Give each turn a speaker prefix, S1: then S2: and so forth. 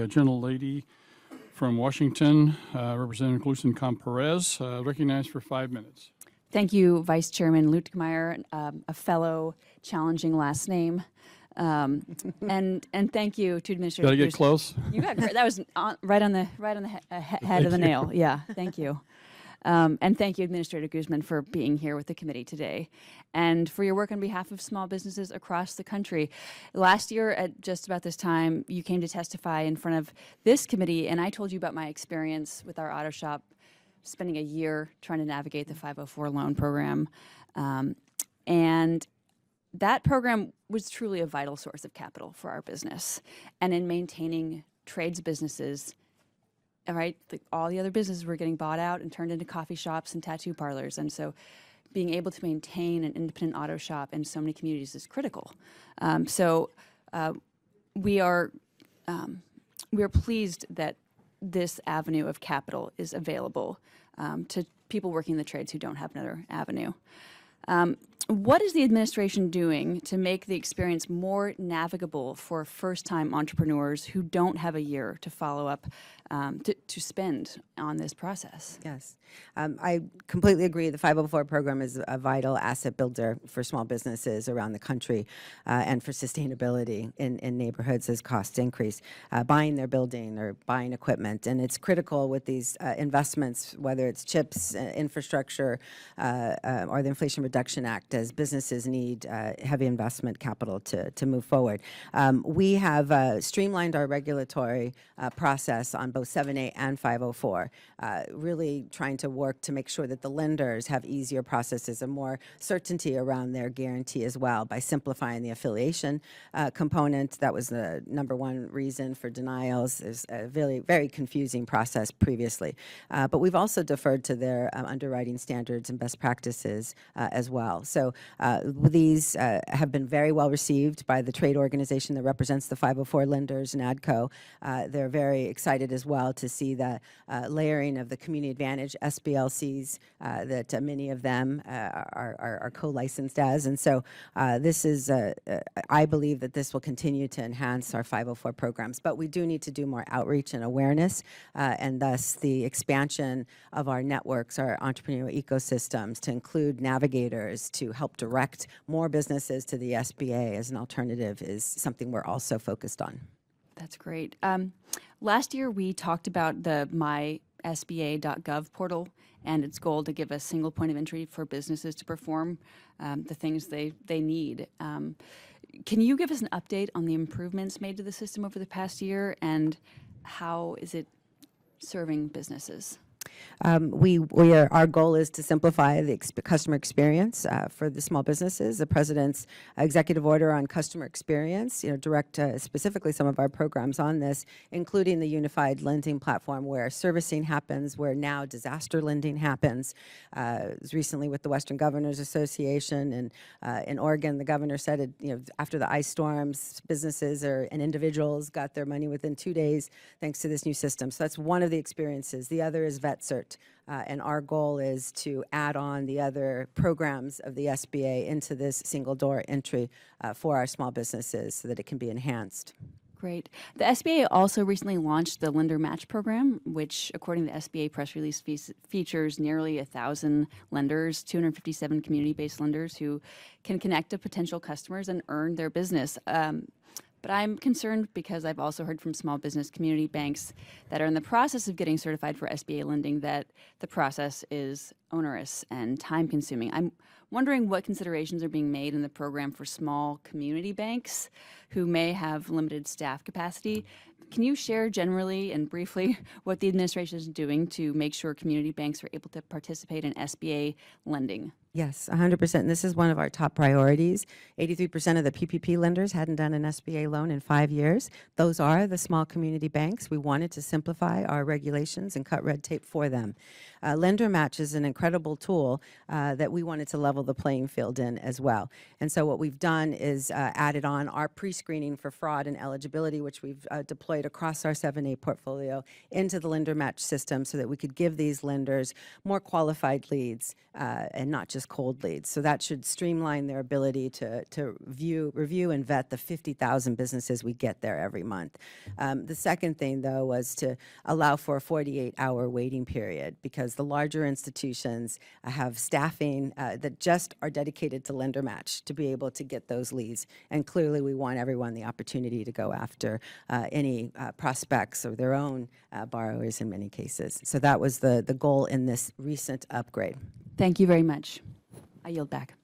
S1: gentlelady from Washington, Representative Gluesenkamp Perez, recognized for 5 minutes.
S2: Thank you, Vice Chairman Lutkmeyer, a fellow challenging last name. And thank you to Administrator.
S1: Got to get close.
S2: You got that was right on the head of the nail. Yeah, thank you. And thank you, Administrator Guzman, for being here with the committee today and for your work on behalf of small businesses across the country. Last year at just about this time, you came to testify in front of this committee, and I told you about my experience with our auto shop, spending a year trying to navigate the 504 loan program. And that program was truly a vital source of capital for our business. And in maintaining trades businesses, right, all the other businesses were getting bought out and turned into coffee shops and tattoo parlors. And so being able to maintain an independent auto shop in so many communities is critical. We are pleased that this avenue of capital is available to people working in the trades who don't have another avenue. What is the administration doing to make the experience more navigable for first-time entrepreneurs who don't have a year to follow up, to spend on this process?
S3: Yes, I completely agree. The 504 program is a vital asset builder for small businesses around the country and for sustainability in neighborhoods as costs increase, buying their building or buying equipment. And it's critical with these investments, whether it's CHIPS, infrastructure, or the Inflation Reduction Act, as businesses need heavy investment capital to move forward. We have streamlined our regulatory process on both 7A and 504, really trying to work to make sure that the lenders have easier processes and more certainty around their guarantee as well by simplifying the affiliation component. That was the #1 reason for denials. It's a very confusing process previously. But we've also deferred to their underwriting standards and best practices as well. So these have been very well received by the trade organization that represents the 504 lenders, NADCO. They're very excited as well to see the layering of the Community Advantage SBLCs that many of them are co-licensed as. And so this is, I believe that this will continue to enhance our 504 programs. But we do need to do more outreach and awareness, and thus the expansion of our networks, our entrepreneurial ecosystems, to include navigators to help direct more businesses to the SBA as an alternative is something we're also focused on.
S2: That's great. Last year, we talked about the MySBA.gov portal and its goal to give a single point of entry for businesses to perform the things they need. Can you give us an update on the improvements made to the system over the past year, and how is it serving businesses?
S3: Our goal is to simplify the customer experience for the small businesses. The President's executive order on customer experience, direct specifically some of our programs on this, including the unified lending platform where servicing happens, where now disaster lending happens. It was recently with the Western Governors Association, and in Oregon, the governor said, after the ice storms, businesses and individuals got their money within 2 days thanks to this new system. So that's one of the experiences. The other is VetCert. And our goal is to add on the other programs of the SBA into this single door entry for our small businesses so that it can be enhanced.
S2: Great. The SBA also recently launched the Lender Match program, which, according to the SBA press release, features nearly 1,000 lenders, 257 community-based lenders who can connect to potential customers and earn their business. But I'm concerned because I've also heard from small business community banks that are in the process of getting certified for SBA lending that the process is onerous and time-consuming. I'm wondering what considerations are being made in the program for small community banks who may have limited staff capacity. Can you share generally and briefly what the administration is doing to make sure community banks are able to participate in SBA lending?
S3: Yes, 100%. And this is one of our top priorities. 83% of the PPP lenders hadn't done an SBA loan in 5 years. Those are the small community banks. We wanted to simplify our regulations and cut red tape for them. Lender Match is an incredible tool that we wanted to level the playing field in as well. And so what we've done is added on our pre-screening for fraud and eligibility, which we've deployed across our 7A portfolio into the Lender Match system so that we could give these lenders more qualified leads and not just cold leads. So that should streamline their ability to review and vet the 50,000 businesses we get there every month. The second thing, though, was to allow for a 48-hour waiting period, because the larger institutions have staffing that just are dedicated to lender match to be able to get those leads. And clearly, we want everyone the opportunity to go after any prospects or their own borrowers in many cases. So that was the goal in this recent upgrade.
S2: Thank you very much. I yield back.